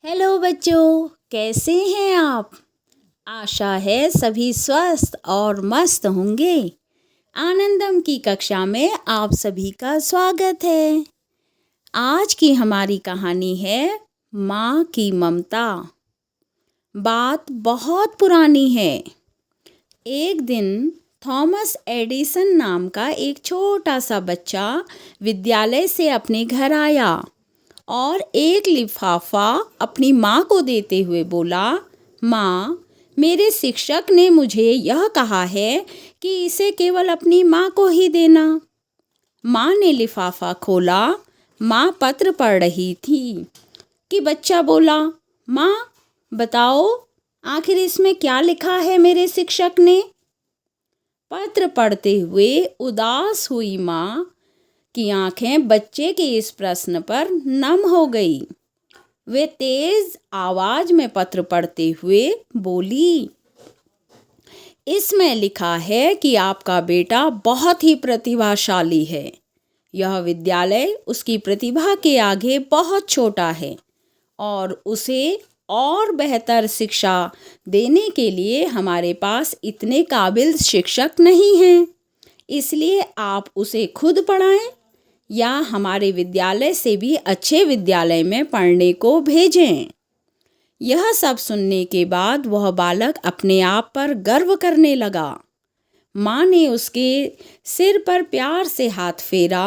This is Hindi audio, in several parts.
हेलो बच्चों, कैसे हैं आप? आशा है सभी स्वस्थ और मस्त होंगे। आनंदम की कक्षा में आप सभी का स्वागत है। आज की हमारी कहानी है माँ की ममता। बात बहुत पुरानी है। एक दिन थॉमस एडिसन नाम का एक छोटा सा बच्चा विद्यालय से अपने घर आया और एक लिफाफा अपनी माँ को देते हुए बोला, माँ, मेरे शिक्षक ने मुझे यह कहा है कि इसे केवल अपनी माँ को ही देना। माँ ने लिफाफा खोला। माँ पत्र पढ़ रही थी कि बच्चा बोला, माँ बताओ, आखिर इसमें क्या लिखा है मेरे शिक्षक ने? पत्र पढ़ते हुए उदास हुई माँ की आंखें बच्चे के इस प्रश्न पर नम हो गई। वे तेज आवाज में पत्र पढ़ते हुए बोली, इसमें लिखा है कि आपका बेटा बहुत ही प्रतिभाशाली है। यह विद्यालय उसकी प्रतिभा के आगे बहुत छोटा है और उसे और बेहतर शिक्षा देने के लिए हमारे पास इतने काबिल शिक्षक नहीं हैं। इसलिए आप उसे खुद पढ़ाएं या हमारे विद्यालय से भी अच्छे विद्यालय में पढ़ने को भेजें। यह सब सुनने के बाद वह बालक अपने आप पर गर्व करने लगा। माँ ने उसके सिर पर प्यार से हाथ फेरा।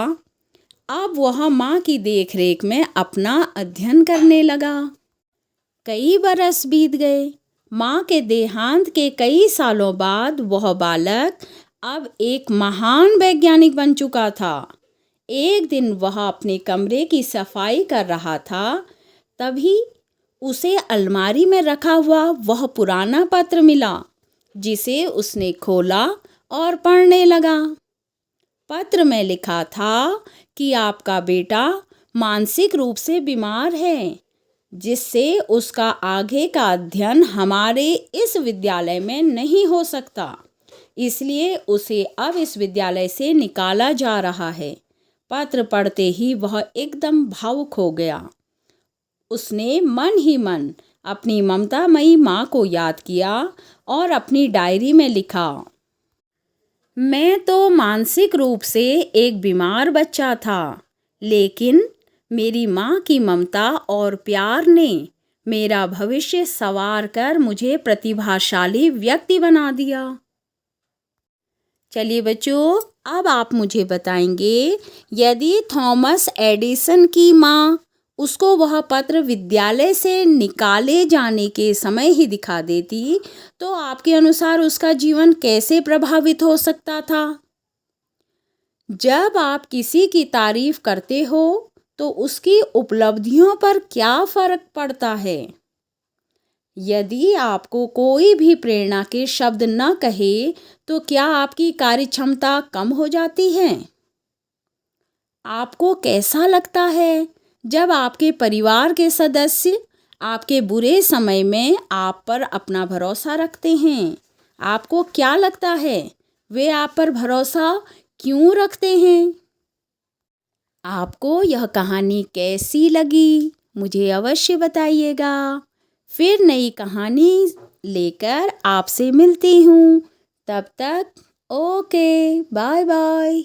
अब वह माँ की देखरेख में अपना अध्ययन करने लगा। कई बरस बीत गए। माँ के देहांत के कई सालों बाद वह बालक अब एक महान वैज्ञानिक बन चुका था। एक दिन वह अपने कमरे की सफाई कर रहा था, तभी उसे अलमारी में रखा हुआ वह पुराना पत्र मिला, जिसे उसने खोला और पढ़ने लगा। पत्र में लिखा था कि आपका बेटा मानसिक रूप से बीमार है, जिससे उसका आगे का अध्ययन हमारे इस विद्यालय में नहीं हो सकता। इसलिए उसे अब इस विद्यालय से निकाला जा रहा है। पत्र पढ़ते ही वह एकदम भावुक हो गया। उसने मन ही मन अपनी ममतामयी माँ को याद किया और अपनी डायरी में लिखा, मैं तो मानसिक रूप से एक बीमार बच्चा था, लेकिन मेरी माँ की ममता और प्यार ने मेरा भविष्य संवार कर मुझे प्रतिभाशाली व्यक्ति बना दिया। चलिए बच्चों, अब आप मुझे बताएंगे, यदि थॉमस एडिसन की माँ उसको वह पत्र विद्यालय से निकाले जाने के समय ही दिखा देती, तो आपके अनुसार उसका जीवन कैसे प्रभावित हो सकता था? जब आप किसी की तारीफ करते हो तो उसकी उपलब्धियों पर क्या फर्क पड़ता है? यदि आपको कोई भी प्रेरणा के शब्द न कहे तो क्या आपकी कार्यक्षमता कम हो जाती है? आपको कैसा लगता है जब आपके परिवार के सदस्य आपके बुरे समय में आप पर अपना भरोसा रखते हैं? आपको क्या लगता है, वे आप पर भरोसा क्यों रखते हैं? आपको यह कहानी कैसी लगी? मुझे अवश्य बताइएगा। फिर नई कहानी लेकर आपसे मिलती हूँ। तब तक ओके, बाय बाय।